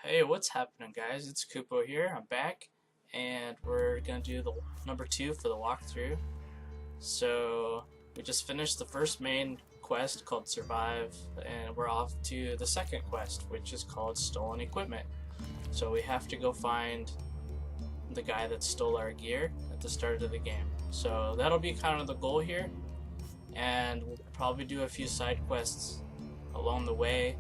Hey, what's happening, guys? It's Kupo here. I'm back, and we're gonna do the number 2 for the walkthrough. So we just finished the first main quest called Survive, and we're off to the second quest, which is called Stolen Equipment. So we have to go find the guy that stole our gear at the start of the game. So that'll be kind of the goal here, and we'll probably do a few side quests along the way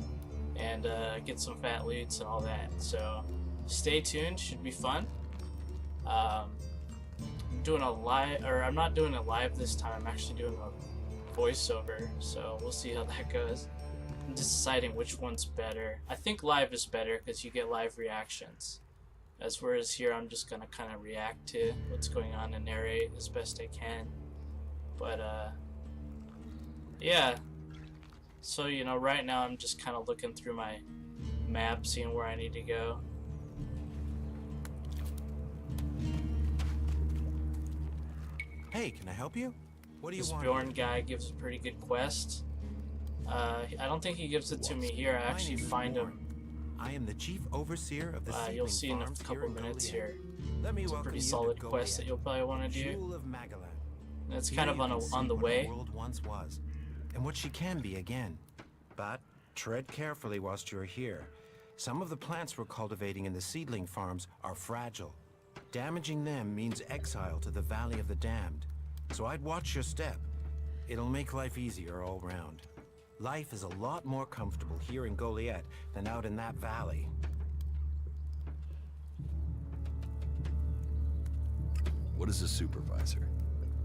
and get some fat loots and all that. So stay tuned, should be fun. I'm doing a live, or I'm not doing it live this time. I'm actually doing a voiceover, so we'll see how that goes. I'm just deciding which one's better. I think live is better because you get live reactions, whereas here I'm just gonna kind of react to what's going on and narrate as best I can. But yeah. So, you know, right now I'm just kind of looking through my map, seeing where I need to go. Hey, can I help you? What do you want? This Bjorn guy gives a pretty good quest. I don't think he gives it to me here. I actually find him. I am the chief overseer of the You'll see in a couple minutes here. It's a pretty solid quest that you'll probably want to do. And it's kind of on the way. World once was, and what she can be again. But tread carefully whilst you're here. Some of the plants we're cultivating in the seedling farms are fragile. Damaging them means exile to the Valley of the Damned. So I'd watch your step. It'll make life easier all round. Life is a lot more comfortable here in Goliath than out in that valley. What is a supervisor?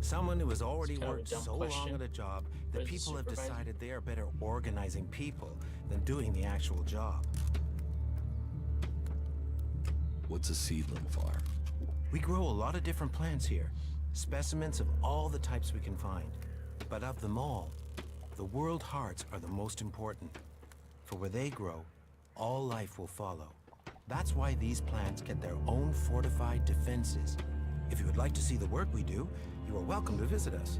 Someone who has already It's kind of a worked dumb so question. long at a job that What is a people have supervisor? decided they are better organizing people than doing the actual job. What's a seedling farm? We grow a lot of different plants here, specimens of all the types we can find. But of them all, the world hearts are the most important. For where they grow, all life will follow. That's why these plants get their own fortified defenses. If you would like to see the work we do, you are welcome to visit us.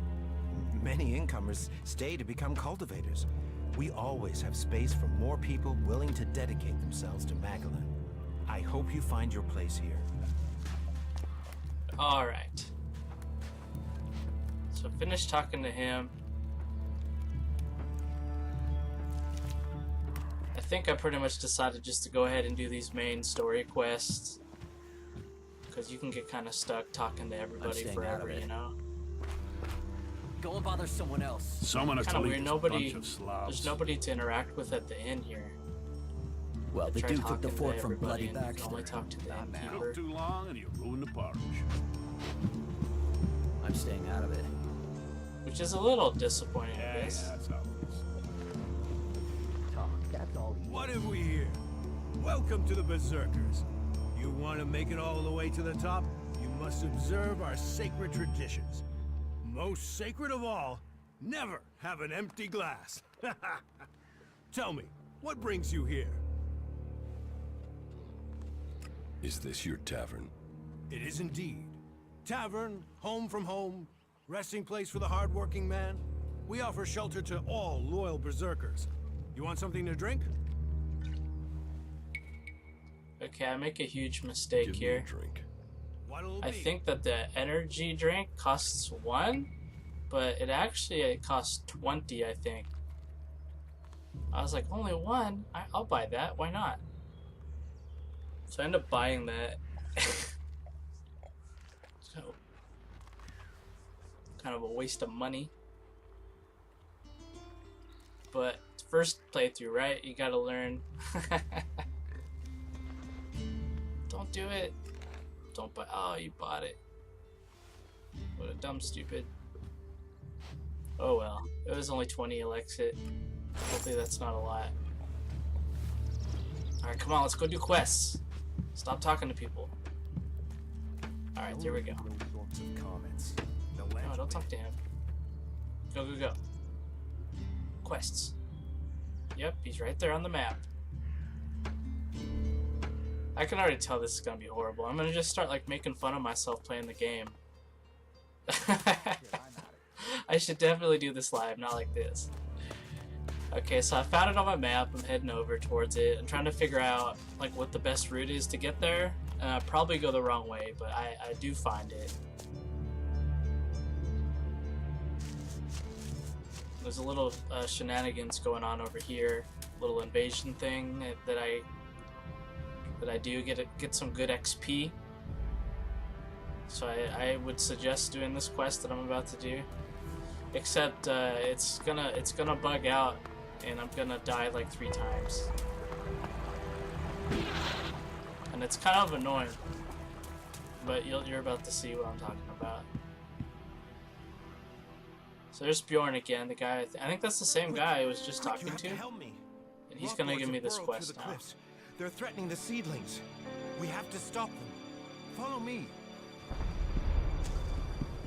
Many incomers stay to become cultivators. We always have space for more people willing to dedicate themselves to Magdalene. I hope you find your place here. Alright. So finish talking to him. I think I pretty much decided just to go ahead and do these main story quests, because you can get kind of stuck talking to everybody forever, you know? Go and bother someone else. Someone has Kind to of lead weird. this bunch of slobs. There's nobody to interact with at the inn here. Well, the Try dude took talking the to fort from everybody Bloody and you can Baxter. only talk to the Not now. innkeeper. Took too long and you ruined the porridge. I'm staying out of it. Which is a little disappointing, I Yeah, guess. that's obvious. Talk, that's all he What have we here? Welcome to the Berserkers. You want to make it all the way to the top? You must observe our sacred traditions. Most sacred of all, never have an empty glass. Tell me, what brings you here? Is this your tavern? It is indeed. Tavern, home from home, resting place for the hardworking man. We offer shelter to all loyal Berserkers. You want something to drink? Okay, I make a huge mistake Give me here. a drink. What'll it I be? think that the energy drink costs 1, but it costs 20, I think. I was like, only 1? I'll buy that, why not? So I end up buying that. So, kind of a waste of money. But first playthrough, right? You gotta learn. Don't do it. Don't buy. Oh, you bought it. What a dumb stupid. Oh well. It was only 20 Elex. Hopefully that's not a lot. Alright, come on, let's go do quests. Stop talking to people. Alright, here we go. Those sorts of comments. The No, legend- don't talk to him. Go, go, go. Quests. Yep, he's right there on the map. I can already tell this is gonna be horrible. I'm gonna just start like making fun of myself playing the game. I should definitely do this live, not like this. Okay, so I found it on my map. I'm heading over towards it. I'm trying to figure out like what the best route is to get there. I probably go the wrong way, but I do find it. There's a little shenanigans going on over here. Little invasion thing that I do get some good XP. So I would suggest doing this quest that I'm about to do. Except it's gonna bug out, and I'm gonna die like 3 times. And it's kind of annoying. But you're about to see what I'm talking about. So there's Bjorn again, the guy. I think that's the same guy I was just talking to. Help me. And he's gonna give me this quest now. They're threatening the seedlings. We have to stop them. Follow me.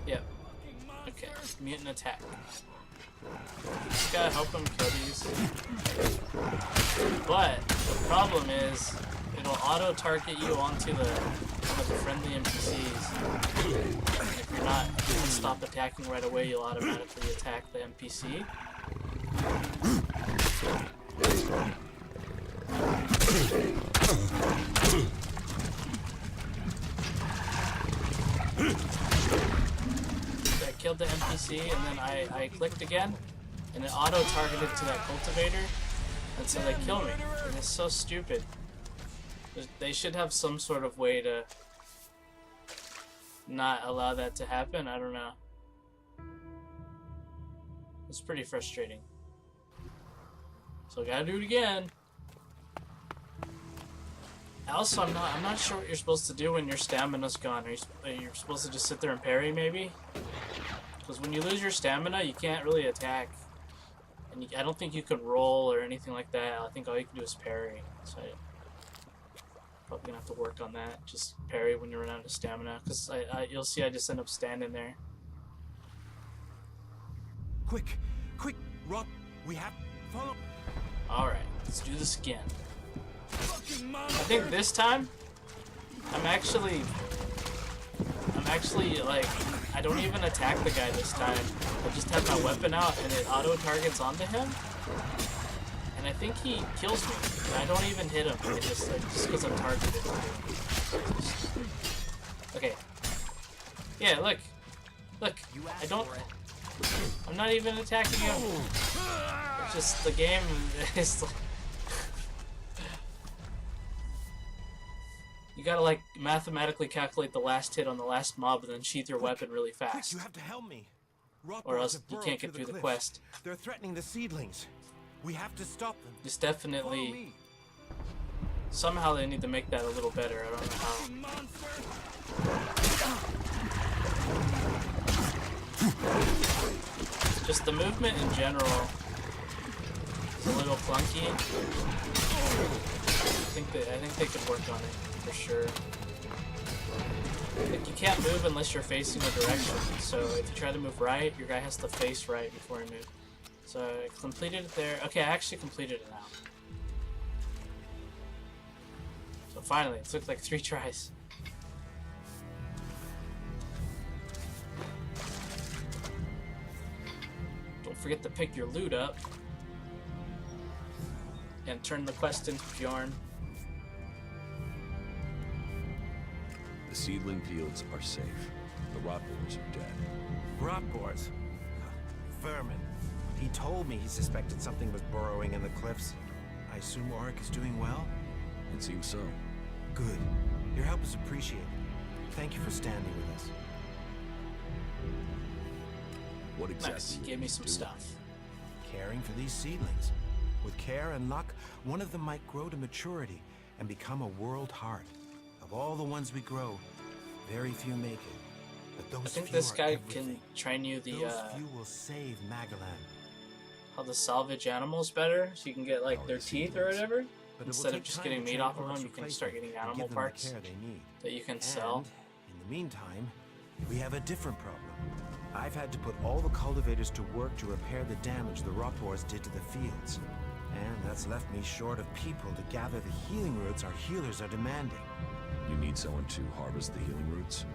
Yep. Okay. Mutant attack. Just gotta help him kill these. But the problem is, it'll auto-target you onto one of the friendly NPCs. And if you don't stop attacking right away, you'll automatically attack the NPC. I killed the NPC, and then I clicked again, and it auto-targeted to that cultivator, and so they kill me. And it's so stupid. They should have some sort of way to not allow that to happen. I don't know. It's pretty frustrating. So I gotta do it again. Also, I'm not sure what you're supposed to do when your stamina's gone. Are you supposed to just sit there and parry, maybe? Because when you lose your stamina, you can't really attack. And I don't think you can roll or anything like that. I think all you can do is parry. So probably gonna have to work on that. Just parry when you run out of stamina. Because you'll see I just end up standing there. Quick, Rob, we have follow. Alright, let's do this again. I think this time, I'm actually like, I don't even attack the guy this time. I just have my weapon out and it auto-targets onto him. And I think he kills me. I don't even hit him. It just because I'm targeted. Okay. Yeah, look. I'm not even attacking him. It's just the game is like, you gotta like mathematically calculate the last hit on the last mob and then sheath your weapon really fast. You have to help me. Or else you can't get through the quest. They're threatening the seedlings. We have to stop them. It's definitely somehow they need to make that a little better. I don't know how. Just the movement in general is a little clunky. I think they could work on it for sure. Like you can't move unless you're facing a direction. So if you try to move right, your guy has to face right before he moves. So I completed it there. Okay, I actually completed it now. So finally, it took like 3 tries. Don't forget to pick your loot up. And turn the quest into Bjorn. The seedling fields are safe. The rot boars are dead. Rot boars. Vermin. He told me he suspected something was burrowing in the cliffs. I assume Auric is doing well? It seems so. Good. Your help is appreciated. Thank you for standing with us. What exactly? Nice, gave me some stuff. Caring for these seedlings. With care and luck, one of them might grow to maturity and become a world heart. Of all the ones we grow, very few make it. But those I think few this are guy everything. can train you the Those few will save Magalan. how to salvage animals better, so you can get like their teeth or whatever. But it will Instead of take just time getting to meat train off of Auric's them, you can replacement start getting and animal give them the parts care they need. that you can And, sell. in the meantime, we have a different problem. I've had to put all the cultivators to work to repair the damage the rot boars did to the fields. And that's left me short of people to gather the healing roots our healers are demanding. You need someone to harvest the healing roots?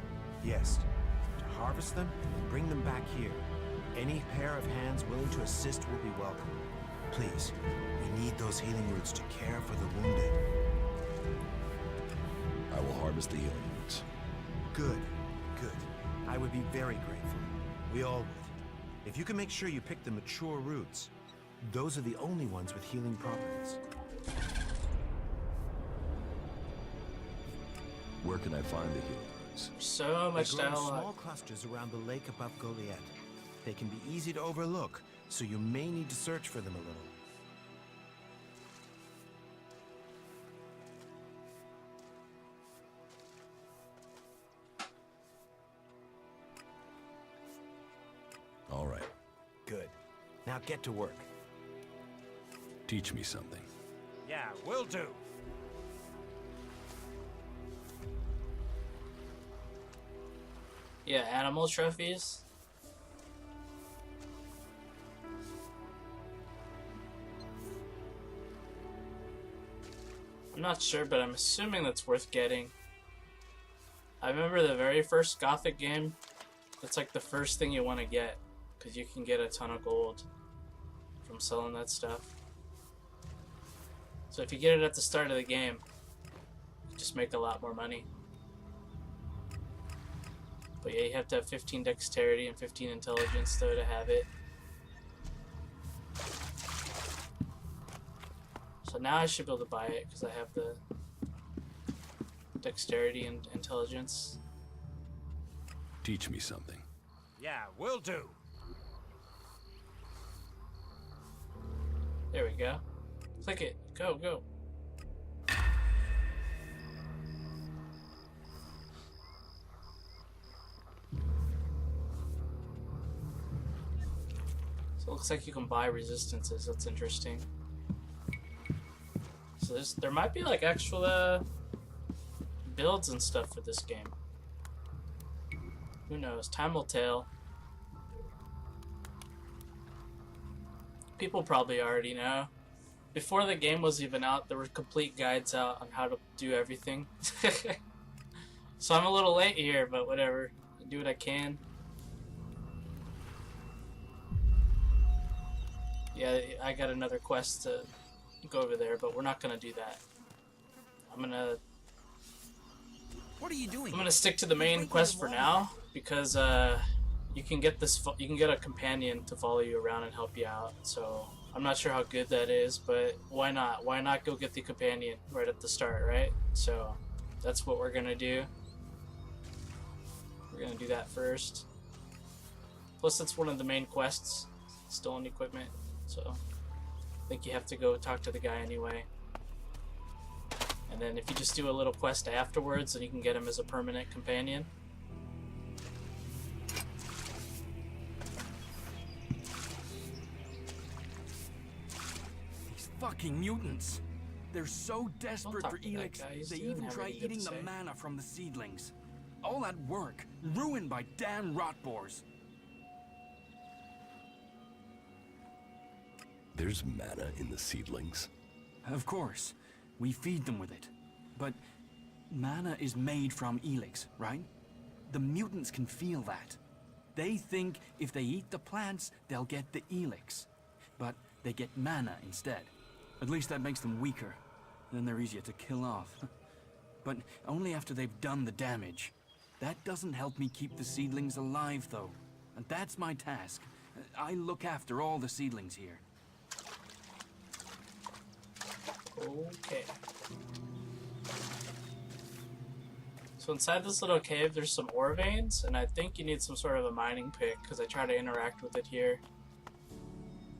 Yes, to harvest them and bring them back here. Any pair of hands willing to assist will be welcome. Please, we need those healing roots to care for the wounded. I will harvest the healing roots. Good, good. I would be very grateful. We all would. If you can make sure you pick the mature roots, those are the only ones with healing properties. Where can I find the healing roots? So much They grow in dialogue. small clusters around the lake above Goliath. They can be easy to overlook, so you may need to search for them a little. All right. Good. Now get to work. Teach me something. Yeah, will do. Yeah, animal trophies. I'm not sure, but I'm assuming that's worth getting. I remember the very first Gothic game. That's like the first thing you want to get, because you can get a ton of gold from selling that stuff. So if you get it at the start of the game, you just make a lot more money. But yeah, you have to have 15 dexterity and 15 intelligence though to have it. So now I should be able to buy it because I have the dexterity and intelligence. Teach me something. Yeah, will do. There we go. Click it. Go, go. So it looks like you can buy resistances. That's interesting. So there might be like actual builds and stuff for this game. Who knows? Time will tell. People probably already know. Before the game was even out, there were complete guides out on how to do everything. So I'm a little late here, but whatever. I do what I can. Yeah, I got another quest to go over there, but we're not gonna do that. What are you doing? I'm gonna stick to the main quest for now because you can get a companion to follow you around and help you out. So I'm not sure how good that is, but why not? Why not go get the companion right at the start, right? So that's what we're gonna do. We're gonna do that first. Plus, that's one of the main quests, stolen equipment. So I think you have to go talk to the guy anyway. And then if you just do a little quest afterwards, then you can get him as a permanent companion. These fucking mutants. They're so desperate talk for to that Elex, guy. He's they doing even have try anything good eating to the say. mana from the seedlings. All that work, ruined by damn rotboars. There's mana in the seedlings. Of course, we feed them with it. But mana is made from Elex, right? The mutants can feel that. They think if they eat the plants, they'll get the Elex. But they get mana instead. At least that makes them weaker. Then they're easier to kill off. But only after they've done the damage. That doesn't help me keep the seedlings alive, though. And that's my task. I look after all the seedlings here. Okay. So inside this little cave, there's some ore veins, and I think you need some sort of a mining pick, because I try to interact with it here.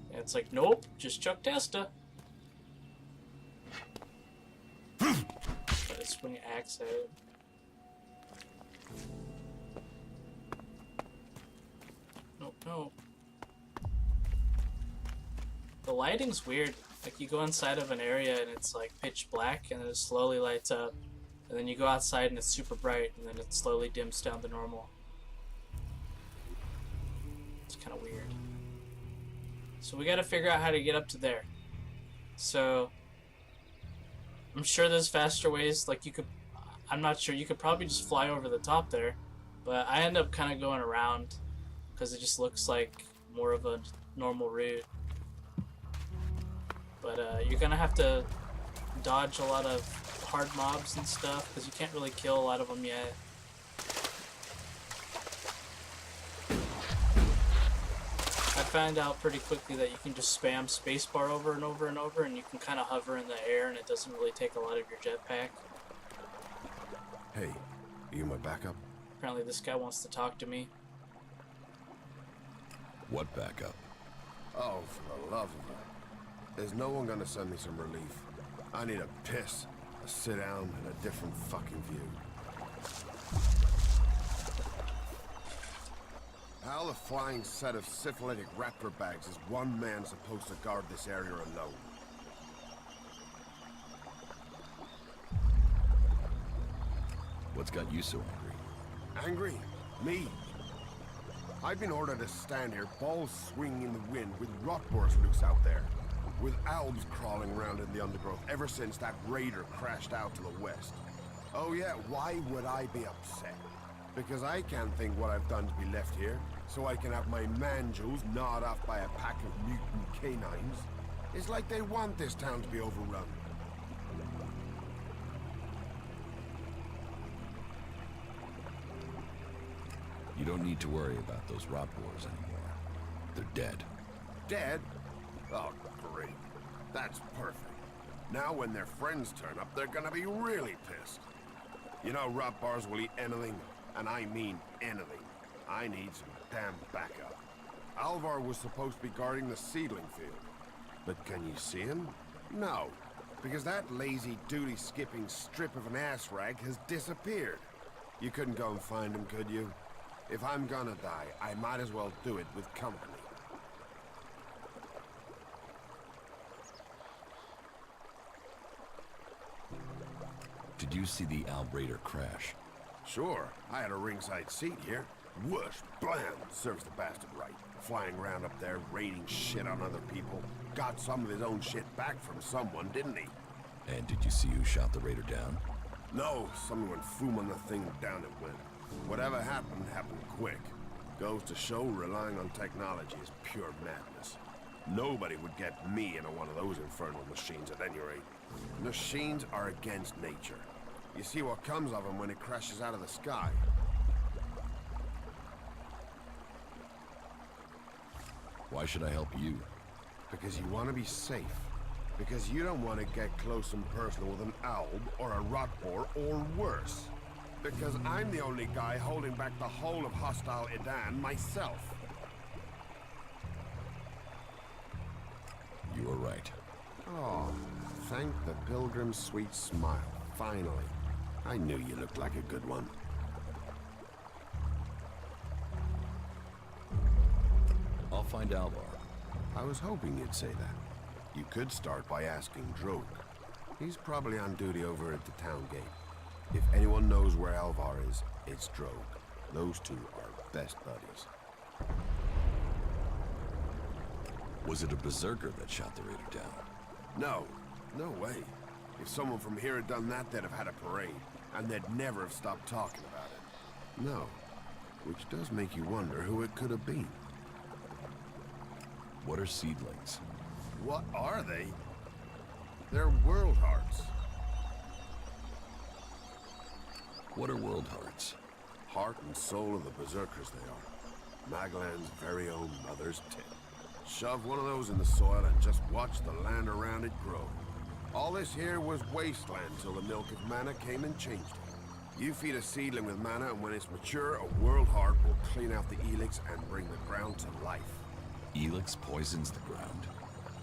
And it's like, nope, just chuck Testa. Try to swing an axe at it. Nope, nope. The lighting's weird. Like, you go inside of an area and it's like pitch black and then it slowly lights up. And then you go outside and it's super bright and then it slowly dims down to normal. It's kind of weird. So we gotta figure out how to get up to there. So I'm sure there's faster ways. Like, you could, I'm not sure, you could probably just fly over the top there. But I end up kind of going around because it just looks like more of a normal route. But you're gonna have to dodge a lot of hard mobs and stuff because you can't really kill a lot of them yet. I found out pretty quickly that you can just spam spacebar over and over and over, and you can kind of hover in the air, and it doesn't really take a lot of your jetpack. Hey, you my backup? Apparently this guy wants to talk to me. What backup? Oh, for the love of it. There's no one gonna send me some relief. I need a piss, a sit down, and a different fucking view. How the flying set of syphilitic raptor bags is one man supposed to guard this area alone? What's got you so angry? Angry? Me? I've been ordered to stand here, balls swinging in the wind, with rot boars loose out there. With albs crawling around in the undergrowth ever since that raider crashed out to the west. Oh yeah, why would I be upset? Because I can't think what I've done to be left here, so I can have my manjos gnawed off by a pack of mutant canines. It's like they want this town to be overrun. You don't need to worry about those rot boars anymore. They're dead. Dead? Oh, great. That's perfect. Now when their friends turn up, they're gonna be really pissed. You know, rot bars will eat anything, and I mean anything. I need some damn backup. Alvar was supposed to be guarding the seedling field. But can you see him? No, because that lazy duty-skipping strip of an ass rag has disappeared. You couldn't go and find him, could you? If I'm gonna die, I might as well do it with company. Did you see the Albrader crash? Sure, I had a ringside seat here. Whoosh, blam, serves the bastard right. Flying around up there, raiding shit on other people. Got some of his own shit back from someone, didn't he? And did you see who shot the raider down? No, someone went foom on the thing, down it went. Whatever happened, happened quick. Goes to show relying on technology is pure madness. Nobody would get me into one of those infernal machines at any rate. Machines are against nature. You see what comes of them when it crashes out of the sky. Why should I help you? Because you want to be safe. Because you don't want to get close and personal with an alb or a rot boar or worse. Because I'm the only guy holding back the whole of hostile Edan myself. You are right. Oh, thank the pilgrim's sweet smile. Finally. I knew you looked like a good one. I'll find Alvar. I was hoping you'd say that. You could start by asking Droke. He's probably on duty over at the town gate. If anyone knows where Alvar is, it's Droke. Those two are best buddies. Was it a berserker that shot the raider down? No, no way. If someone from here had done that, they'd have had a parade, and they'd never have stopped talking about it. No, which does make you wonder who it could have been. What are seedlings? What are they? They're world hearts. What are world hearts? Heart and soul of the berserkers they are. Maglan's very own mother's tip. Shove one of those in the soil and just watch the land around it grow. All this here was wasteland till the milk of mana came and changed it. You feed a seedling with mana, and when it's mature, a world heart will clean out the Elex and bring the ground to life. Elex poisons the ground?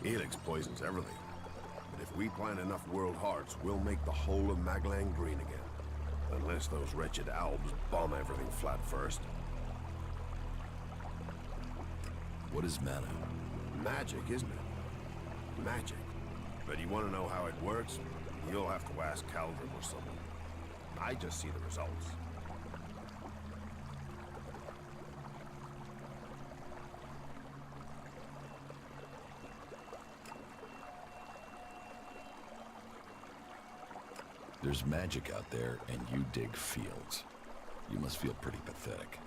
Elex poisons everything. But if we plant enough world hearts, we'll make the whole of Maglan green again. Unless those wretched albs bomb everything flat first. What is mana? Magic, isn't it? Magic. But you want to know how it works? You'll have to ask Calvin or someone. I just see the results. There's magic out there, and you dig fields. You must feel pretty pathetic.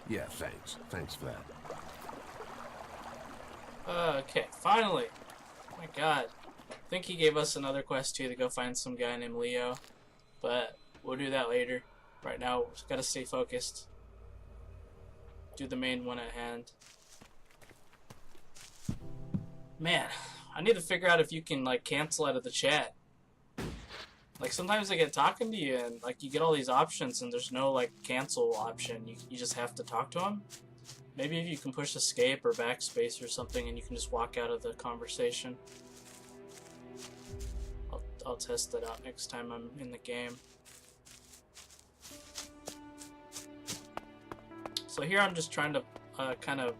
Yeah, thanks. Thanks for that. Okay, finally. Oh my god. I think he gave us another quest too to go find some guy named Leo, but we'll do that later. Right now, we just gotta stay focused. Do the main one at hand. Man, I need to figure out if you can like cancel out of the chat. Like sometimes I get talking to you and like you get all these options and there's no like cancel option. You just have to talk to them. Maybe if you can push escape or backspace or something and you can just walk out of the conversation. I'll test that out next time I'm in the game. So here I'm just trying to kind of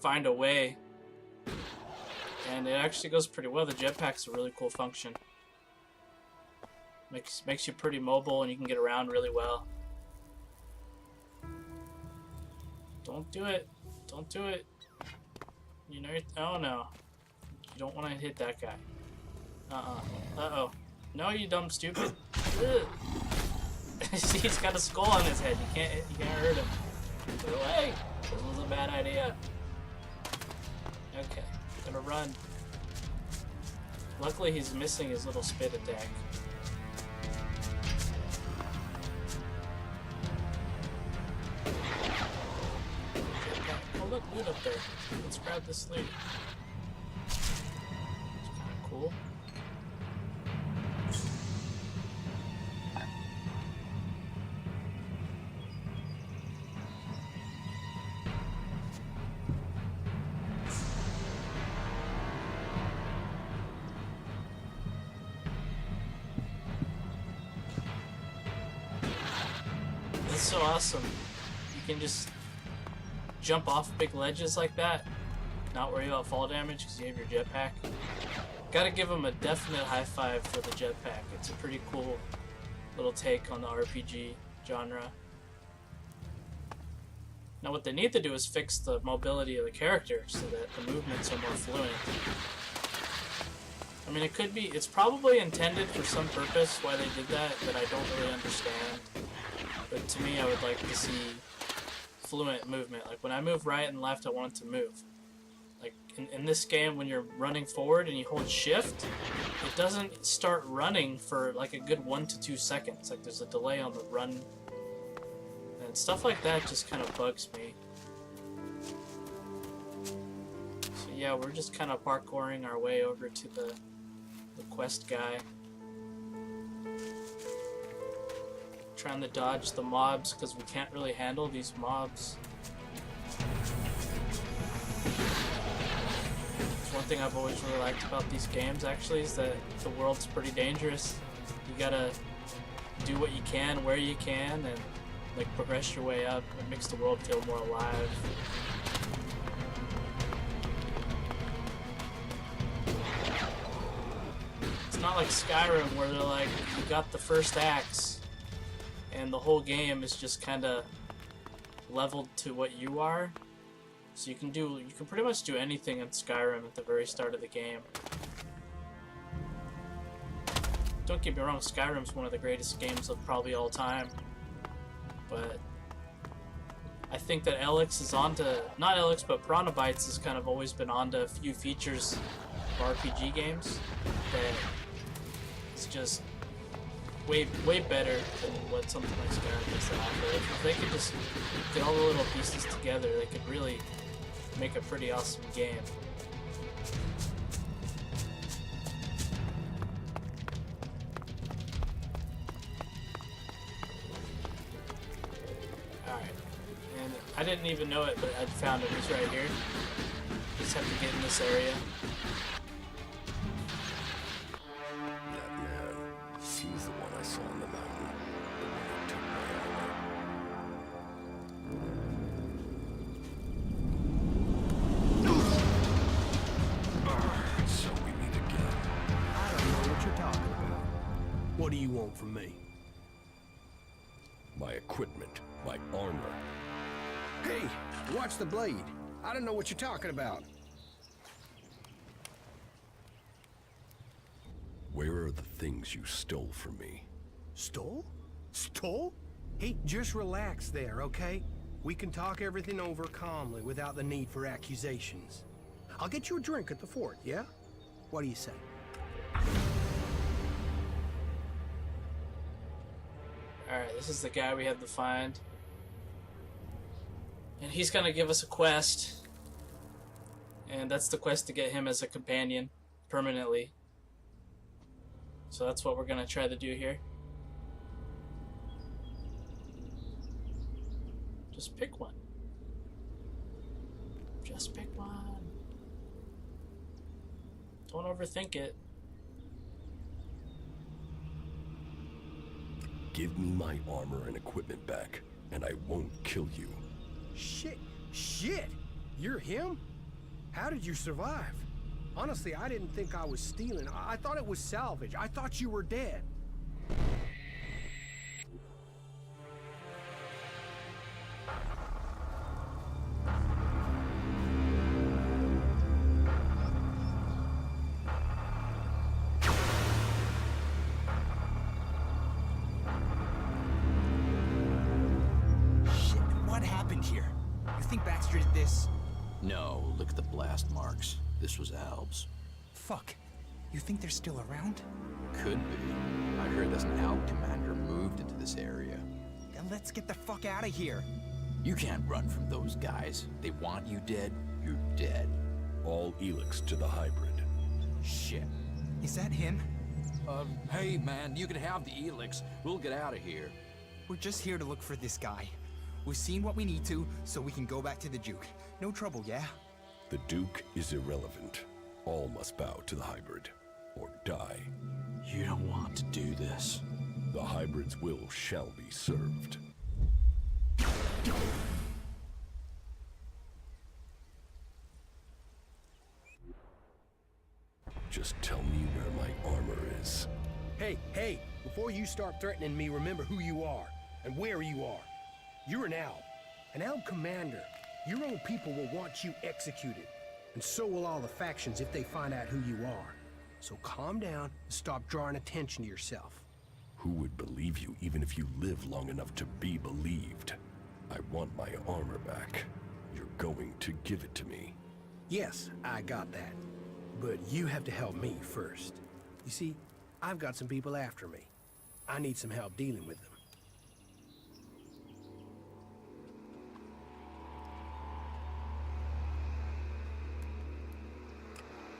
find a way, and it actually goes pretty well. The jetpack's a really cool function. Makes you pretty mobile and you can get around really well. Don't do it. Don't do it. You know, oh no. You don't want to hit that guy. Uh-oh. No, you dumb stupid. He's got a skull on his head. You can't hurt him. Get away. This was a bad idea. Okay. Gonna run. Luckily he's missing his little spit attack. Oh look, loot up there. Let's grab this loot. It's kinda cool. It's so awesome. You can just jump off big ledges like that, not worry about fall damage because you have your jetpack. Gotta give them a definite high five for the jetpack. It's a pretty cool little take on the RPG genre. Now what they need to do is fix the mobility of the character so that the movements are more fluent. I mean, it's probably intended for some purpose why they did that I don't really understand. But to me, I would like to see fluent movement. Like when I move right and left, I want it to move. Like in this game, when you're running forward and you hold shift, it doesn't start running for like a good 1 to 2 seconds. Like there's a delay on the run. And stuff like that just kind of bugs me. So yeah, we're just kind of parkouring our way over to the quest guy. Trying to dodge the mobs because we can't really handle these mobs. One thing I've always really liked about these games actually is that the world's pretty dangerous. You gotta do what you can where you can and like progress your way up. It makes the world feel more alive. It's not like Skyrim where they're like, you got the first axe and the whole game is just kind of leveled to what you are. So you can pretty much do anything in Skyrim at the very start of the game. Don't get me wrong, Skyrim's one of the greatest games of probably all time. But I think that Elex is onto, not Elex, but Piranha Bytes has kind of always been onto a few features of RPG games that it's just way better than what something like Skyrim has to offer. If they could just get all the little pieces together, they could really make a pretty awesome game. Alright, and I didn't even know it, but I found it. He's right here. Just have to get in this area. He's the one I saw on the mountain. The one that took my armor. So we meet again. I don't know what you're talking about. What do you want from me? My equipment, my armor. Hey, watch the blade. I don't know what you're talking about. Where are the things you stole from me? Stole? Stole? Hey, just relax there, okay? We can talk everything over calmly without the need for accusations. I'll get you a drink at the fort, yeah? What do you say? Alright, this is the guy we have to find. And he's gonna give us a quest. And that's the quest to get him as a companion permanently. So that's what we're gonna try to do here. Just pick one. Just pick one. Don't overthink it. Give me my armor and equipment back, and I won't kill you. Shit! You're him? How did you survive? Honestly, I didn't think I was stealing. I thought it was salvage. I thought you were dead. Shit, what happened here? You think Baxter did this? No, look at the blast marks. This was Alb's. Fuck. You think they're still around? Could be. I heard that an Alb commander moved into this area. Then let's get the fuck out of here. You can't run from those guys. They want you dead, you're dead. All Elex to the hybrid. Shit. Is that him? Hey man, you can have the Elex. We'll get out of here. We're just here to look for this guy. We've seen what we need to, so we can go back to the Duke. No trouble, yeah? The Duke is irrelevant. All must bow to the hybrid, or die. You don't want to do this. The hybrid's will shall be served. Just tell me where my armor is. Hey, before you start threatening me, remember who you are and where you are. You're an Alb. An Alb commander. Your own people will want you executed. And so will all the factions if they find out who you are. So calm down and stop drawing attention to yourself. Who would believe you even if you live long enough to be believed? I want my armor back. You're going to give it to me. Yes, I got that. But you have to help me first. You see, I've got some people after me. I need some help dealing with them.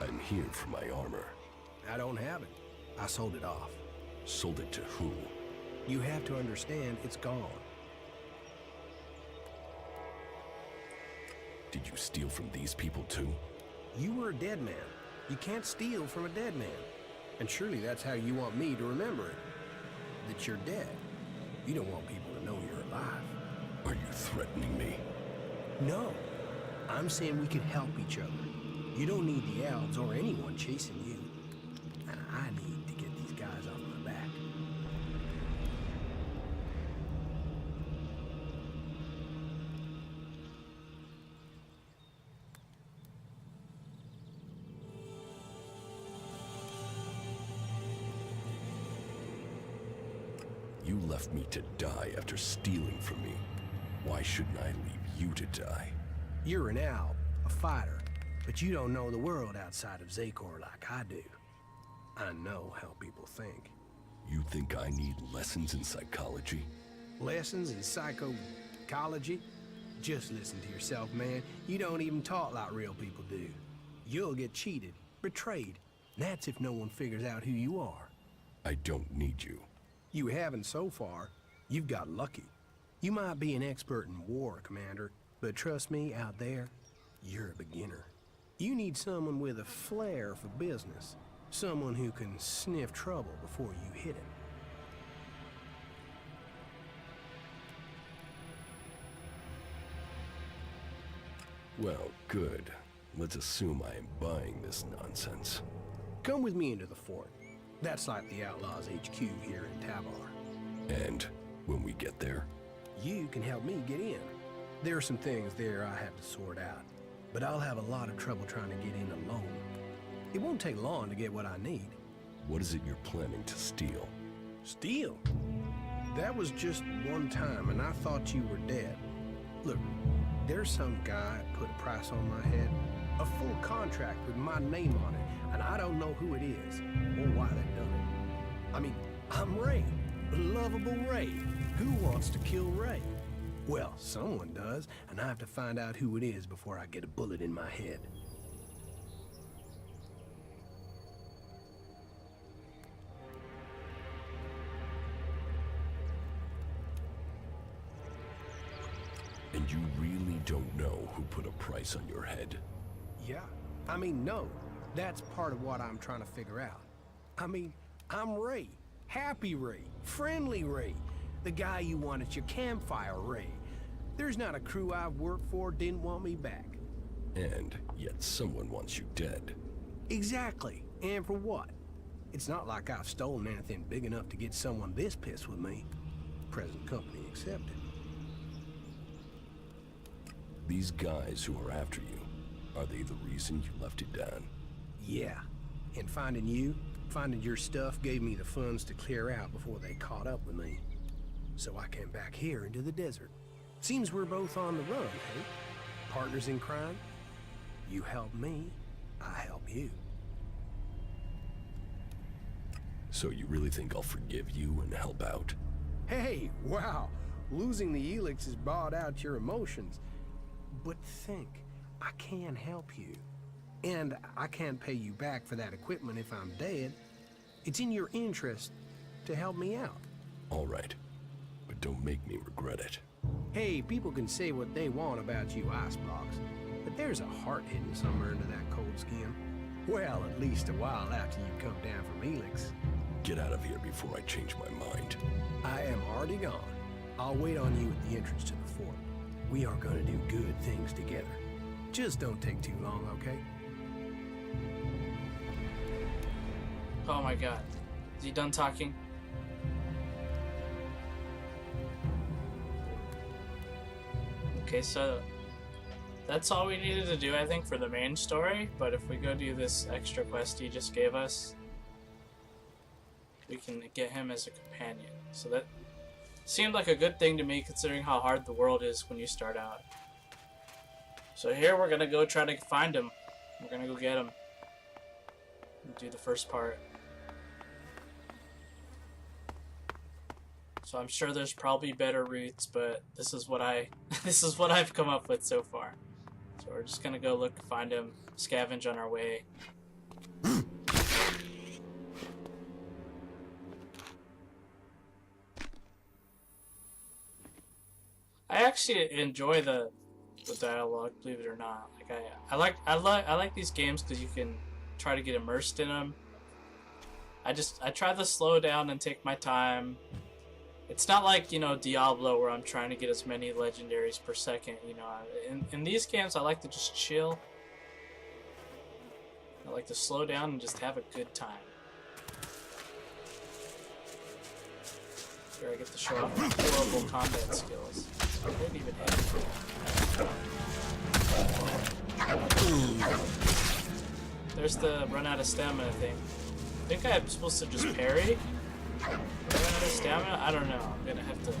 I'm here for my armor. I don't have it. I sold it off. Sold it to who? You have to understand, it's gone. Did you steal from these people too? You were a dead man. You can't steal from a dead man. And surely that's how you want me to remember it. That you're dead. You don't want people to know you're alive. Are you threatening me? No. I'm saying we can help each other. You don't need the elves or anyone chasing you. And I need to get these guys off my back. You left me to die after stealing from me. Why shouldn't I leave you to die? You're an Alb, a fighter. But you don't know the world outside of Zakor like I do. I know how people think. You think I need lessons in psychology? Lessons in psychology? Just listen to yourself, man. You don't even talk like real people do. You'll get cheated, betrayed. That's if no one figures out who you are. I don't need you. You haven't so far. You've got lucky. You might be an expert in war, Commander, but trust me, out there, you're a beginner. You need someone with a flair for business. Someone who can sniff trouble before you hit it. Well, good. Let's assume I am buying this nonsense. Come with me into the fort. That's like the Outlaws HQ here in Tabar. And when we get there? You can help me get in. There are some things there I have to sort out. But I'll have a lot of trouble trying to get in alone. It won't take long to get what I need. What is it you're planning to steal? Steal? That was just one time, and I thought you were dead. Look, there's some guy put a price on my head. A full contract with my name on it, and I don't know who it is, or why they've done it. I mean, I'm Ray. Lovable Ray. Who wants to kill Ray? Well, someone does, and I have to find out who it is before I get a bullet in my head. And you really don't know who put a price on your head? Yeah. I mean, no. That's part of what I'm trying to figure out. I mean, I'm Ray. Happy Ray. Friendly Ray. The guy you want at your campfire, Ray. There's not a crew I've worked for didn't want me back. And yet someone wants you dead. Exactly. And for what? It's not like I've stolen anything big enough to get someone this pissed with me. Present company accepted. These guys who are after you, are they the reason you left it down? Yeah. And finding your stuff gave me the funds to clear out before they caught up with me. So I came back here into the desert. Seems we're both on the run, hey? Partners in crime? You help me, I help you. So you really think I'll forgive you and help out? Hey, wow. Losing the Elex has brought out your emotions. But think, I can help you. And I can't pay you back for that equipment if I'm dead. It's in your interest to help me out. All right, but don't make me regret it. Hey, people can say what they want about you iceblocks, but there's a heart hidden somewhere under that cold skin. Well, at least a while after you come down from Elex. Get out of here before I change my mind. I am already gone. I'll wait on you at the entrance to the fort. We are gonna do good things together. Just don't take too long, okay? Oh my god. Is he done talking? Okay, so that's all we needed to do, I think, for the main story. But if we go do this extra quest he just gave us, we can get him as a companion. So that seemed like a good thing to me, considering how hard the world is when you start out. So here we're gonna go try to find him. We're gonna go get him. Do the first part. So I'm sure there's probably better routes, but this is what I've come up with so far. So we're just gonna go look, find him, scavenge on our way. I actually enjoy the dialogue, believe it or not. Like I like these games because you can try to get immersed in them. I try to slow down and take my time. It's not like, you know, Diablo where I'm trying to get as many legendaries per second, you know. In these games I like to just chill. I like to slow down and just have a good time. Here I get to show off my horrible combat skills. I didn't even hit. There's the run out of stamina thing. I think I'm supposed to just parry? Run out of stamina? I don't know. I'm gonna have to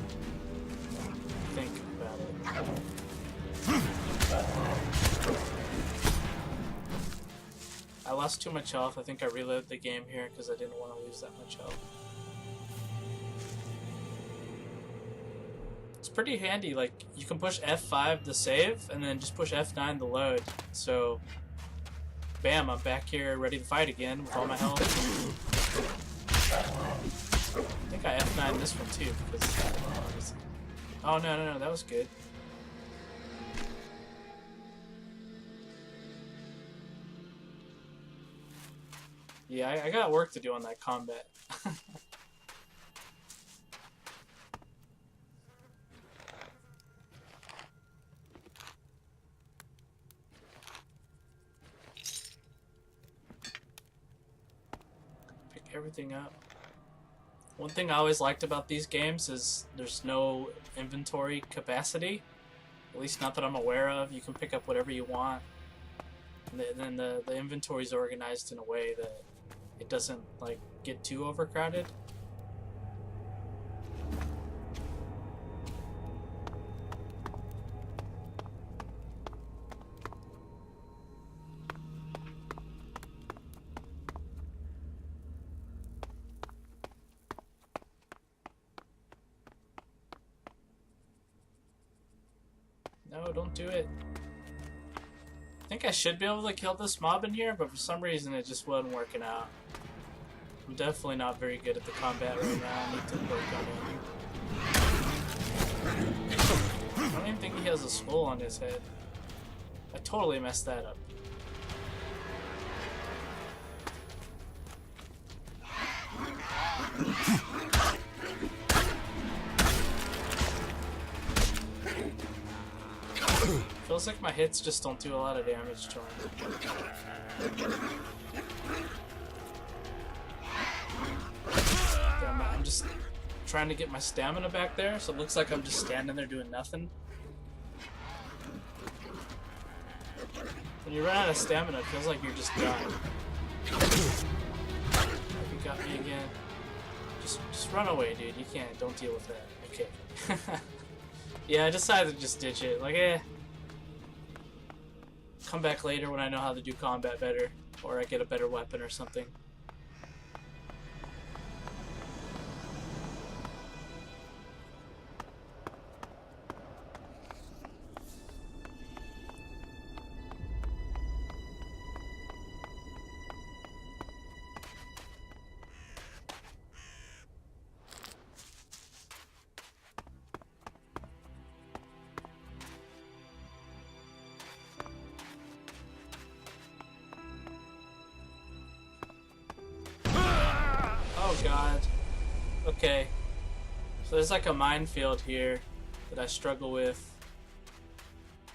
think about it. I lost too much health. I think I reloaded the game here because I didn't want to lose that much health. It's pretty handy. Like, you can push F5 to save and then just push F9 to load. So, bam, I'm back here ready to fight again with all my health. I think I F9 this one too because oh no, that was good. Yeah, I got work to do on that combat. Pick everything up. One thing I always liked about these games is there's no inventory capacity. At least not that I'm aware of. You can pick up whatever you want. And then the inventory is organized in a way that it doesn't like get too overcrowded. No, don't do it. I think I should be able to kill this mob in here, but for some reason it just wasn't working out. I'm definitely not very good at the combat right now. I need to work on it. I don't even think he has a skull on his head. I totally messed that up. Feels like my hits just don't do a lot of damage to him. Damn it, I'm just trying to get my stamina back there, so it looks like I'm just standing there doing nothing. When you run out of stamina, it feels like you're just done. You got me again. Just run away, dude. You can't. Don't deal with that. Okay. Yeah, I decided to just ditch it. Like, come back later when I know how to do combat better, or I get a better weapon or something. Oh god. Okay. So there's like a minefield here that I struggle with.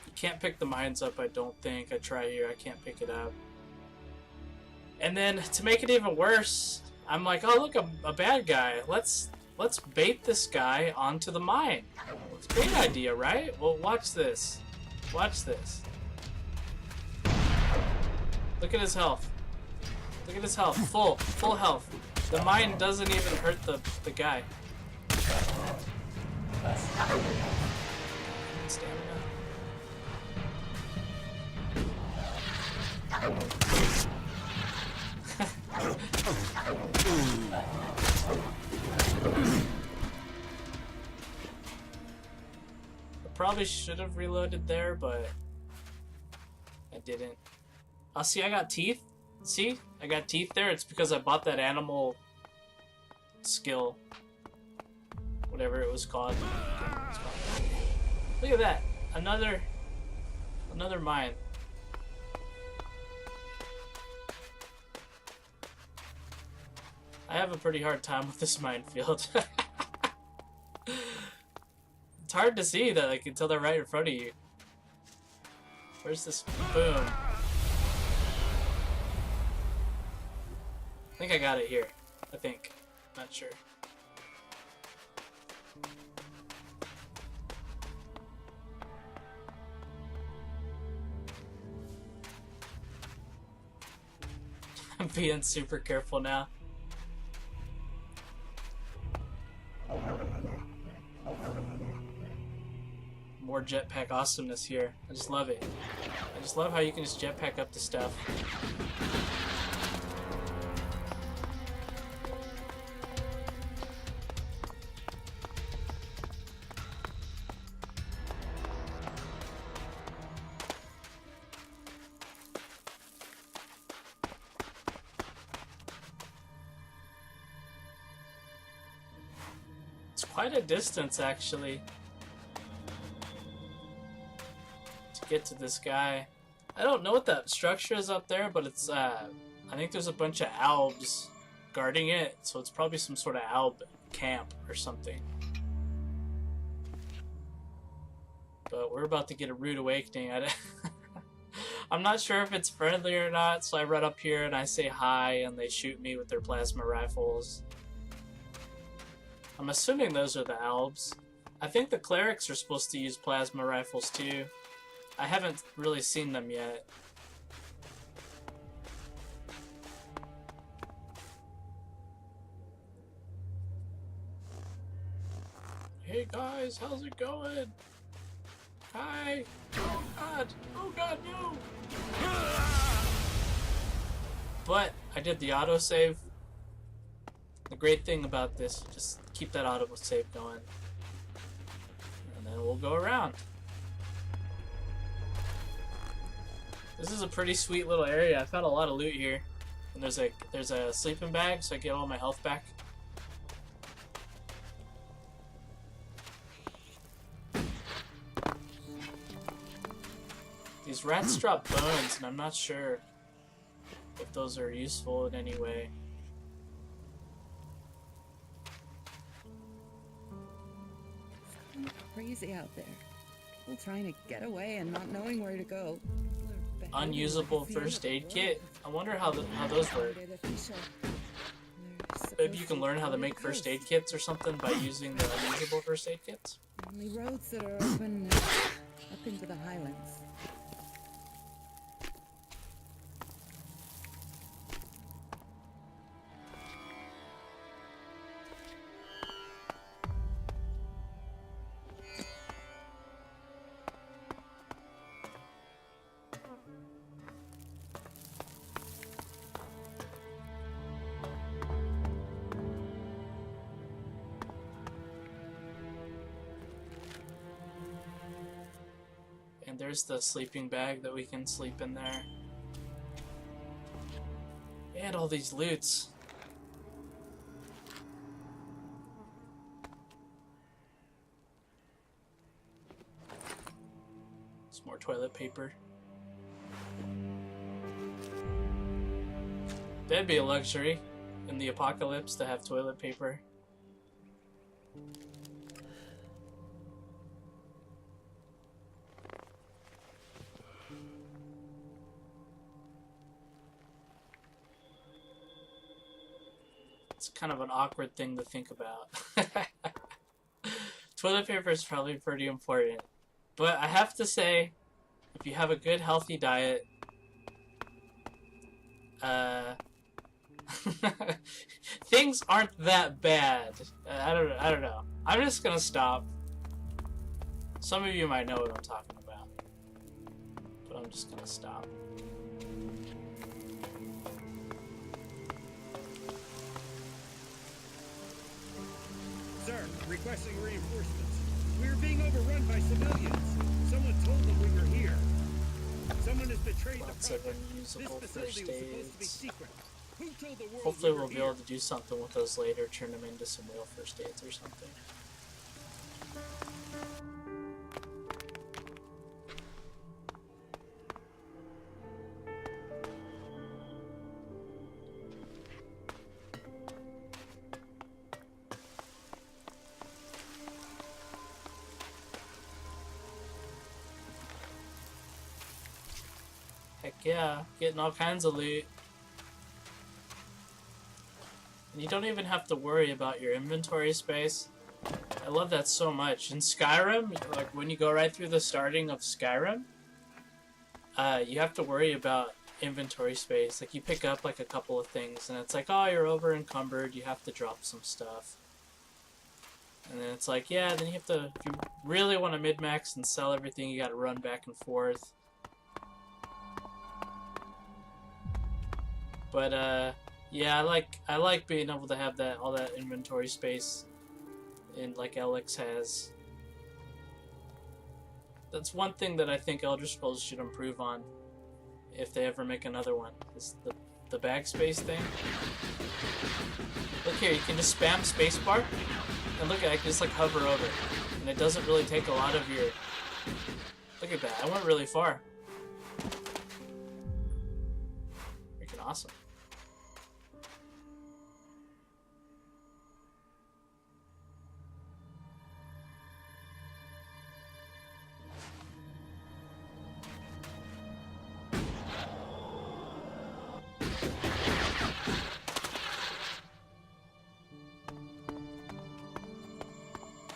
You can't pick the mines up, I don't think. I try here, I can't pick it up. And then to make it even worse, I'm like, oh look, a bad guy. Let's bait this guy onto the mine. It's a great idea, right? Well, watch this. Watch this. Look at his health. Look at his health. Full health. The mine doesn't even hurt the guy. Stamina. I probably should have reloaded there, but I didn't. Oh, see, I got teeth. See? I got teeth there. It's because I bought that animal skill. Whatever it was called. Look at that. Another mine. I have a pretty hard time with this minefield. It's hard to see that, like, until they're right in front of you. Where's this? Boom. I think I got it here. I think. Not sure. I'm being super careful now. More jetpack awesomeness here. I just love it. I just love how you can just jetpack up to stuff. Quite a distance, actually, to get to this guy. I don't know what that structure is up there, but it's, I think there's a bunch of albs guarding it, so it's probably some sort of alb camp or something. But we're about to get a rude awakening. I'm not sure if it's friendly or not, so I run up here and I say hi, and they shoot me with their plasma rifles. I'm assuming those are the albs. I think the clerics are supposed to use plasma rifles too. I haven't really seen them yet. Hey guys, how's it going? Hi! Oh god! Oh god, no! But I did the autosave. The great thing about this, just keep that autosave going. And then we'll go around. This is a pretty sweet little area. I found a lot of loot here. And there's a sleeping bag, so I get all my health back. These rats drop bones, and I'm not sure if those are useful in any way. It's crazy out there. People trying to get away and not knowing where to go. Unusable first aid kit? I wonder how those work. Maybe you can learn how to make first aid kits or something by using the unusable first aid kits? Only roads that are open up into the highlands. And there's the sleeping bag that we can sleep in there. And all these loots. Some more toilet paper. That'd be a luxury in the apocalypse to have toilet paper. It's kind of an awkward thing to think about. Toilet paper is probably pretty important. But I have to say, if you have a good healthy diet, things aren't that bad. I don't know. I'm just gonna stop. Some of you might know what I'm talking about. But I'm just gonna stop. Sir, requesting reinforcements. We're being overrun by civilians. Someone told them we were here. Someone has betrayed Lots the of project. unusable This first facility was supposed to be aids. secret. Who told the world Hopefully we were we'll be here? able to do something with those later, turn them into some real first aids or something. Heck yeah, getting all kinds of loot. And you don't even have to worry about your inventory space. I love that so much. In Skyrim, like when you go right through the starting of Skyrim, you have to worry about inventory space. Like you pick up like a couple of things and it's like, oh, you're over encumbered, you have to drop some stuff. And then it's like, yeah, then you have to, if you really want to min-max and sell everything, you gotta run back and forth. But yeah, I like being able to have all that inventory space in like Elex has. That's one thing that I think Elder Scrolls should improve on if they ever make another one. Is the bag space thing. Look here, you can just spam spacebar and look at I can just like hover over it. And it doesn't really take a lot of your. Look at that, I went really far. Freaking awesome.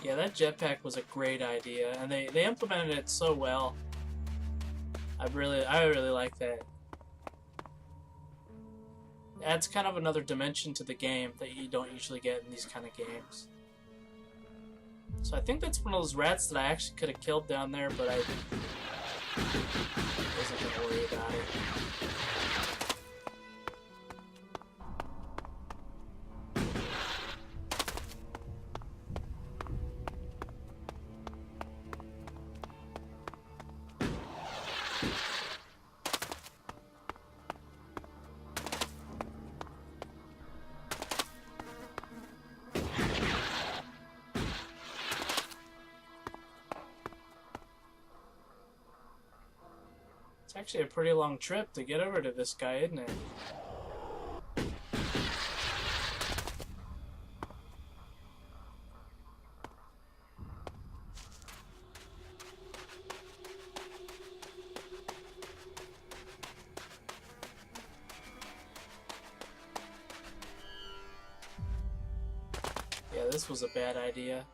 Yeah, that jetpack was a great idea, and they implemented it so well. I really like that. It adds kind of another dimension to the game that you don't usually get in these kind of games. So I think that's one of those rats that I actually could have killed down there, but I wasn't gonna worry about it. actually a pretty long trip to get over to this guy, isn't it? Yeah, this was a bad idea.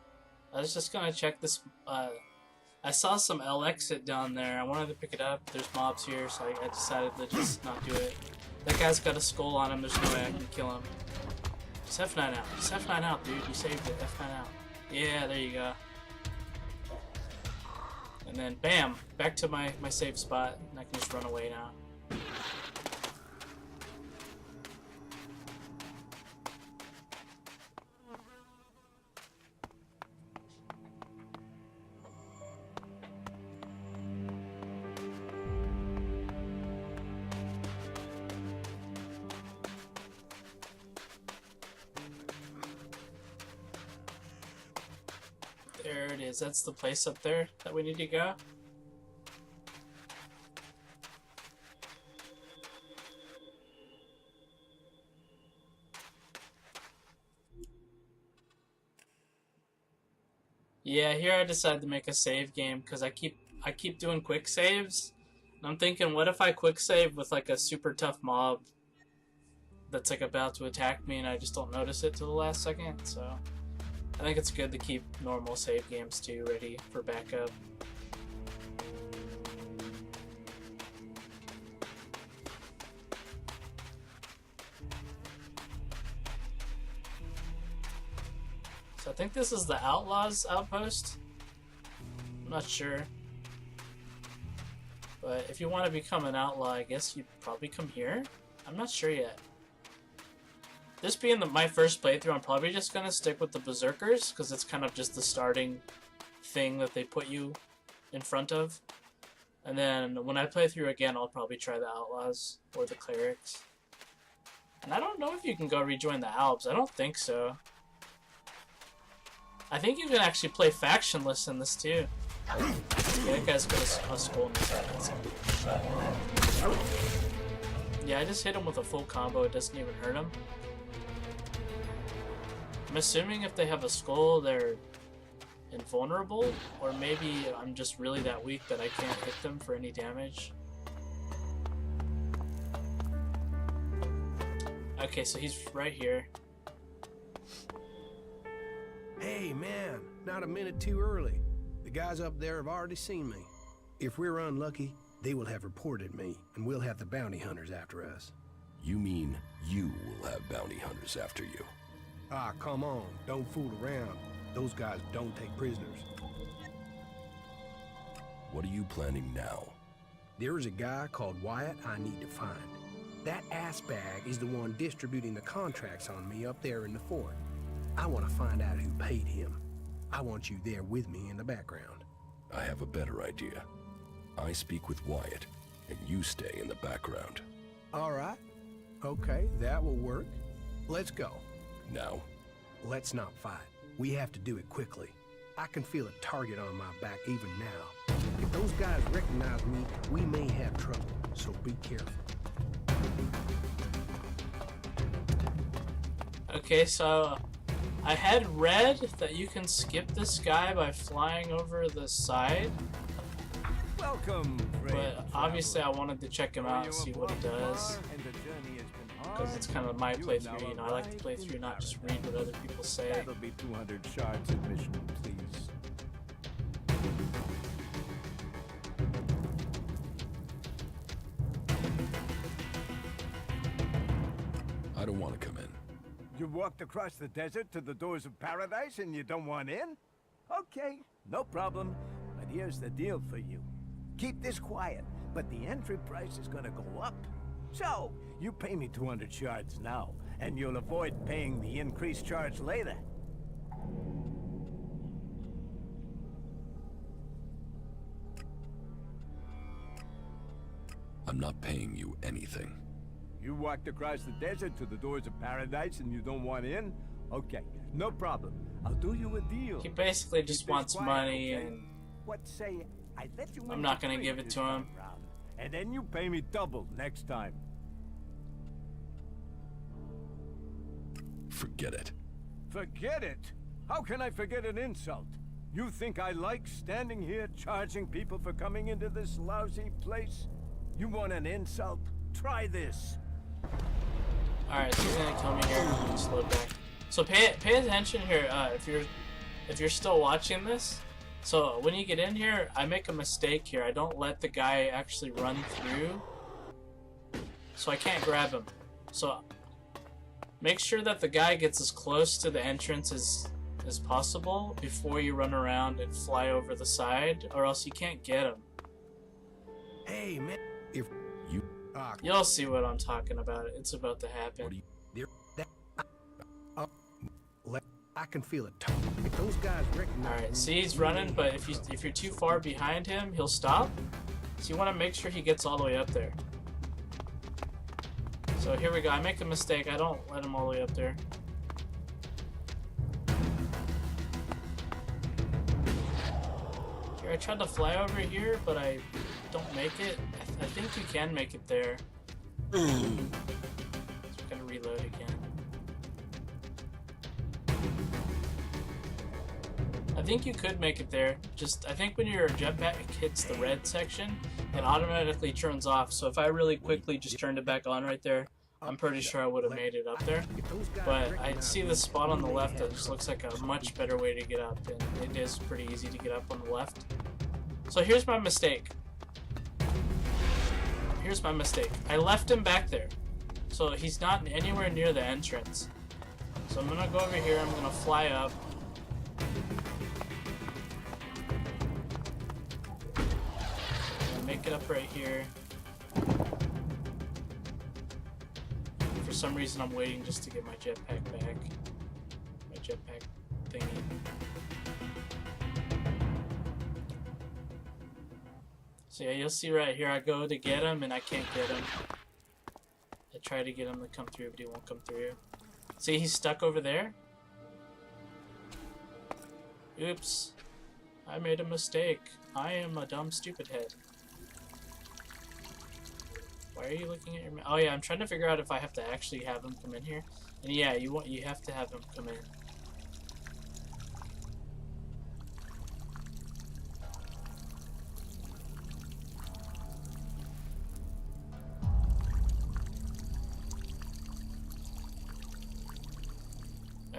I was just gonna check this, I saw some Elex down there. I wanted to pick it up. There's mobs here, so I decided to just not do it. That guy's got a skull on him. There's no way I can kill him. Just F9 out. Just F9 out, dude. You saved it. F9 out. Yeah, there you go. And then, bam! Back to my safe spot. And I can just run away now. There it is. That's the place up there that we need to go. Yeah, here I decided to make a save game because I keep doing quick saves. And I'm thinking, what if I quick save with like a super tough mob that's like about to attack me and I just don't notice it till the last second, so I think it's good to keep normal save games too ready for backup. So I think this is the Outlaws outpost. I'm not sure. But if you want to become an outlaw, I guess you probably come here? I'm not sure yet. This being my first playthrough, I'm probably just going to stick with the Berserkers, because it's kind of just the starting thing that they put you in front of. And then when I play through again, I'll probably try the Outlaws or the Clerics. And I don't know if you can go rejoin the Alps. I don't think so. I think you can actually play factionless in this too. Yeah, that guy's got a skull in his head. Yeah, I just hit him with a full combo. It doesn't even hurt him. I'm assuming if they have a skull, they're invulnerable, or maybe I'm just really that weak that I can't hit them for any damage. Okay, so he's right here. Hey, man, not a minute too early. The guys up there have already seen me. If we're unlucky, they will have reported me, and we'll have the bounty hunters after us. You mean you will have bounty hunters after you? Ah, come on, don't fool around. Those guys don't take prisoners. What are you planning now? There is a guy called Wyatt I need to find. That ass bag is the one distributing the contracts on me up there in the fort. I want to find out who paid him. I want you there with me in the background. I have a better idea. I speak with Wyatt, and you stay in the background. All right. Okay, that will work. Let's go. Now? Let's not fight. We have to do it quickly. I can feel a target on my back even now. If those guys recognize me, we may have trouble, so be careful. Okay, so I had read that you can skip this guy by flying over the side. Welcome, but obviously I wanted to check him out and see what he does. Because it's kind of my playthrough, you know, I like to play through, not just read what other people say. That'll be 200 shards admission, please. I don't want to come in. You walked across the desert to the doors of paradise and you don't want in? Okay, no problem. But here's the deal for you. Keep this quiet, but the entry price is gonna go up. So, you pay me 200 shards now, and you'll avoid paying the increased charge later. I'm not paying you anything. You walked across the desert to the doors of paradise and you don't want in? Okay, no problem. I'll do you a deal. He basically just wants money, and what say I let you I'm not gonna give it to him. and then you pay me double next time. Forget it. Forget it? How can I forget an insult? You think I like standing here charging people for coming into this lousy place? You want an insult? Try this. Alright, so he's gonna kill me here. I'm gonna slow back. So pay attention here, if you're still watching this. So when you get in here, I make a mistake here. I don't let the guy actually run through. So I can't grab him. So make sure that the guy gets as close to the entrance as possible before you run around and fly over the side, or else you can't get him. Hey, man. If you... You'll see what I'm talking about. It's about to happen. I can feel it. If those guys recognize Alright, see he's running, but if you're too far behind him, he'll stop. So you want to make sure he gets all the way up there. So here we go. I make a mistake. I don't let him all the way up there. Here, I tried to fly over here, but I don't make it. I think you can make it there. So we're gonna reload again. I think you could make it there. Just, I think when your jetpack hits the red section, it automatically turns off. So if I really quickly just turned it back on right there, I'm pretty sure I would have made it up there. But I see the spot on the left that just looks like a much better way to get up, and it is pretty easy to get up on the left. So here's my mistake. Here's my mistake. I left him back there. So he's not anywhere near the entrance. So I'm gonna go over here, I'm gonna fly up. Make it up right here. For some reason I'm waiting just to get my jetpack back. My jetpack thingy. So yeah, you'll see right here I go to get him and I can't get him. I try to get him to come through but he won't come through. See, he's stuck over there? Oops. I made a mistake. I am a dumb stupid head. Why are you looking at your oh yeah, I'm trying to figure out if I have to actually have him come in here. And yeah, you have to have him come in.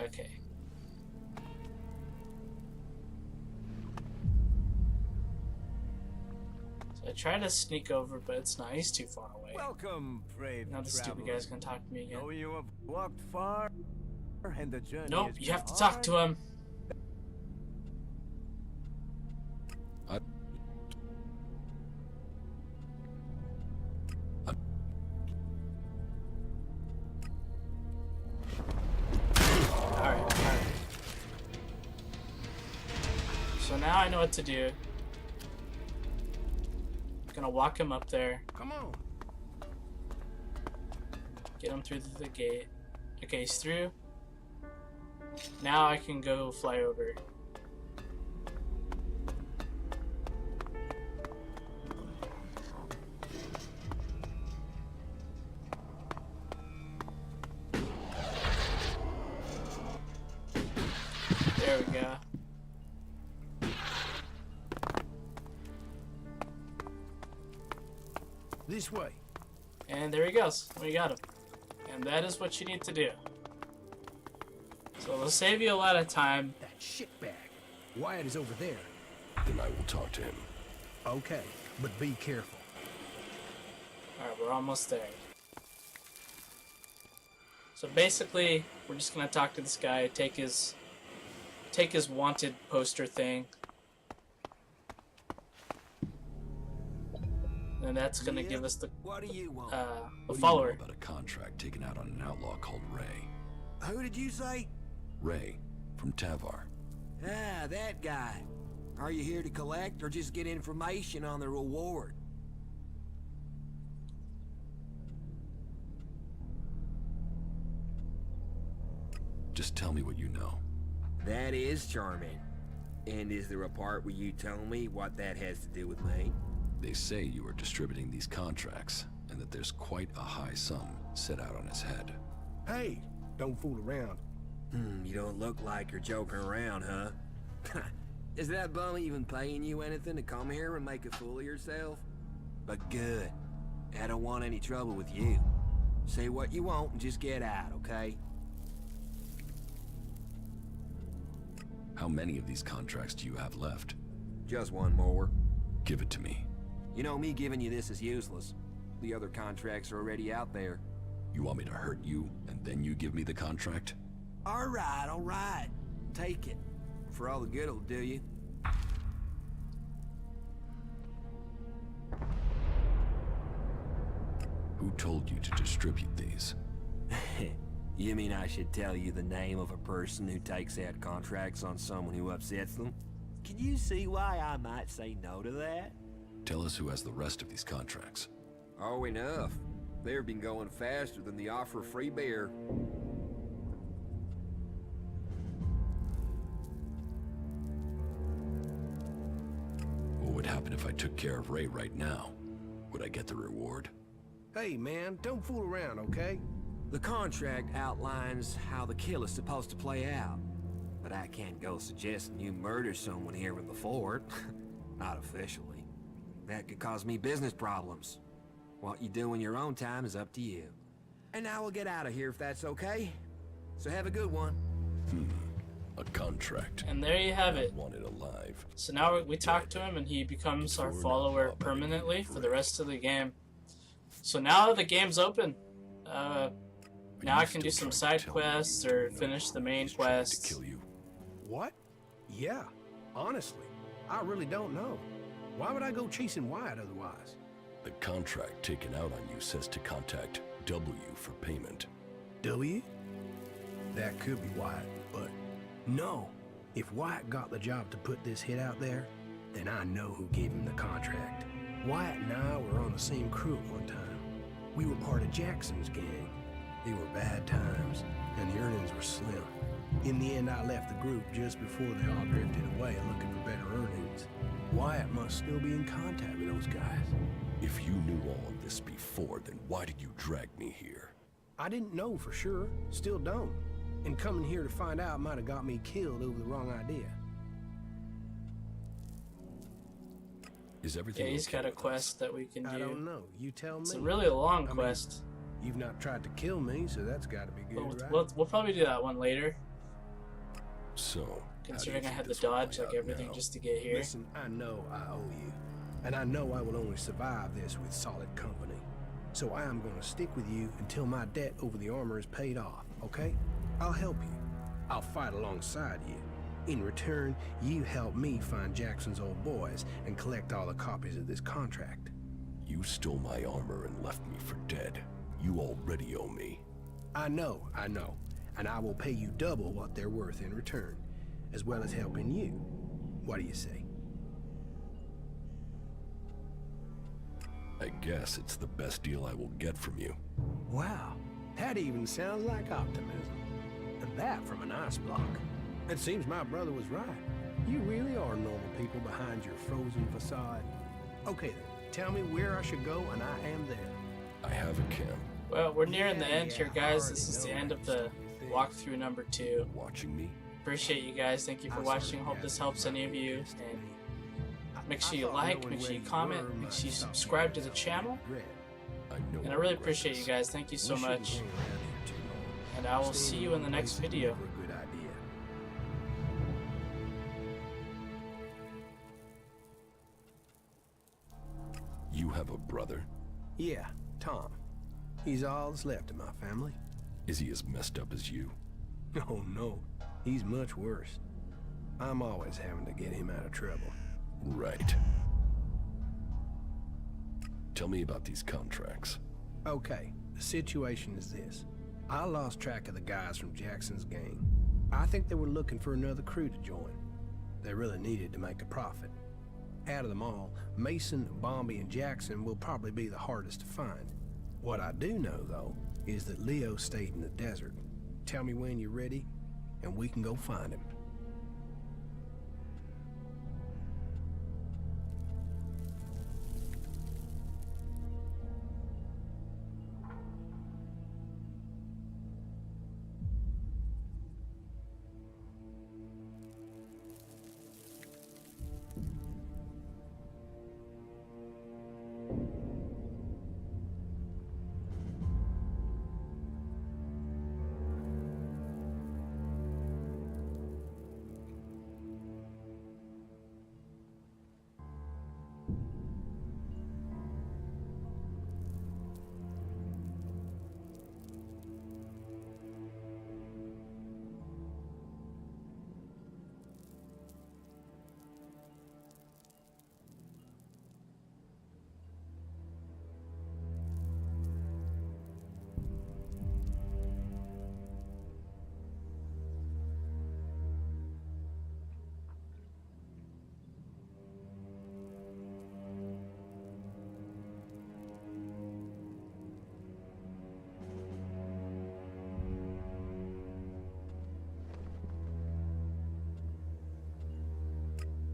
Okay. I try to sneak over, but it's not. He's too far away. Welcome, brave Now the stupid traveler. guy's gonna talk to me again. Know you have walked far, and the journey Nope, has you been have to talk to him. Alright. So now I know what to do. Gonna walk him up there. Come on. Get him through the gate. Okay, he's through. Now I can go fly over. There we go. This way. And there he goes. We got him. And that is what you need to do. So it'll save you a lot of time. That shitbag. Wyatt is over there. Then I will talk to him. Okay, but be careful. Alright, we're almost there. So basically, we're just gonna talk to this guy, take his wanted poster thing. And that's gonna give us the What do you want? the What do you follower. know about a contract taken out on an outlaw called Ray? Who did you say? Ray, from Tavar. Ah, that guy. Are you here to collect or just get information on the reward? Just tell me what you know. That is charming. And is there a part where you tell me what that has to do with me? They say you are distributing these contracts, and that there's quite a high sum set out on his head. Hey, don't fool around. You don't look like you're joking around, huh? Is that bum even paying you anything to come here and make a fool of yourself? But good. I don't want any trouble with you. Say what you want and just get out, okay? How many of these contracts do you have left? Just one more. Give it to me. You know, me giving you this is useless. The other contracts are already out there. You want me to hurt you, and then you give me the contract? All right. Take it. For all the good it'll do you. Who told you to distribute these? You mean I should tell you the name of a person who takes out contracts on someone who upsets them? Can you see why I might say no to that? Tell us who has the rest of these contracts. Oh, enough. They've been going faster than the offer of free beer. What would happen if I took care of Ray right now? Would I get the reward? Hey, man, don't fool around, okay? The contract outlines how the kill is supposed to play out. But I can't go suggesting you murder someone here in the fort. Not officially. That could cause me business problems. What you do in your own time is up to you. And now we'll get out of here if that's okay. So have a good one. A contract. And there you have it. Wanted alive. So now we talk to him and he becomes our follower permanently for the rest of the game. So now the game's open. Now I can do some side quests or finish the main quests. What? Yeah, honestly, I really don't know. Why would I go chasing Wyatt otherwise? The contract taken out on you says to contact W for payment. W? That could be Wyatt, but no. If Wyatt got the job to put this hit out there, then I know who gave him the contract. Wyatt and I were on the same crew at one time. We were part of Jackson's gang. They were bad times, and the earnings were slim. In the end, I left the group just before they all drifted away looking for better earnings. Wyatt must still be in contact with those guys. If you knew all of this before, then why did you drag me here? I didn't know for sure, still don't. And coming here to find out might have got me killed over the wrong idea. Is everything Yeah, he's okay got a with quest that we can do. I don't know, you tell me. It's a really long quest. You've not tried to kill me, so that's gotta be good, right? We'll probably do that one later. So, considering I had to dodge like everything just to get here. Listen, I know I owe you. And I know I will only survive this with solid company. So I am gonna stick with you until my debt over the armor is paid off, okay? I'll help you. I'll fight alongside you. In return, you help me find Jackson's old boys and collect all the copies of this contract. You stole my armor and left me for dead. You already owe me. I know. And I will pay you double what they're worth in return, as well as helping you. What do you say? I guess it's the best deal I will get from you. Wow, that even sounds like optimism. And that from an ice block. It seems my brother was right. You really are normal people behind your frozen facade. Okay then, tell me where I should go and I am there. I have a camp. Well, we're nearing the end here, guys. This is the end of the walkthrough number 2. Watching me? Appreciate you guys. Thank you for watching. Hope this helps any of you. And make sure you like, make sure you comment, make sure you subscribe to the channel. And I really appreciate you guys. Thank you so much. And I will see you in the next video. You have a brother? Yeah, Tom. He's all that's left of my family. Is he as messed up as you? Oh no, he's much worse. I'm always having to get him out of trouble. Right. Tell me about these contracts. Okay, the situation is this. I lost track of the guys from Jackson's gang. I think they were looking for another crew to join. They really needed to make a profit. Out of them all, Mason, Bombi, and Jackson will probably be the hardest to find. What I do know, though, is that Leo stayed in the desert. Tell me when you're ready, and we can go find him.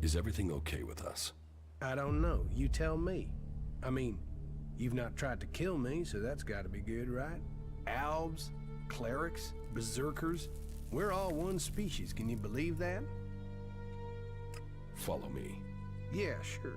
Is everything okay with us? I don't know. You tell me. I mean, you've not tried to kill me, so that's gotta be good, right? Alves, clerics, berserkers. We're all one species, can you believe that? Follow me. Yeah, sure.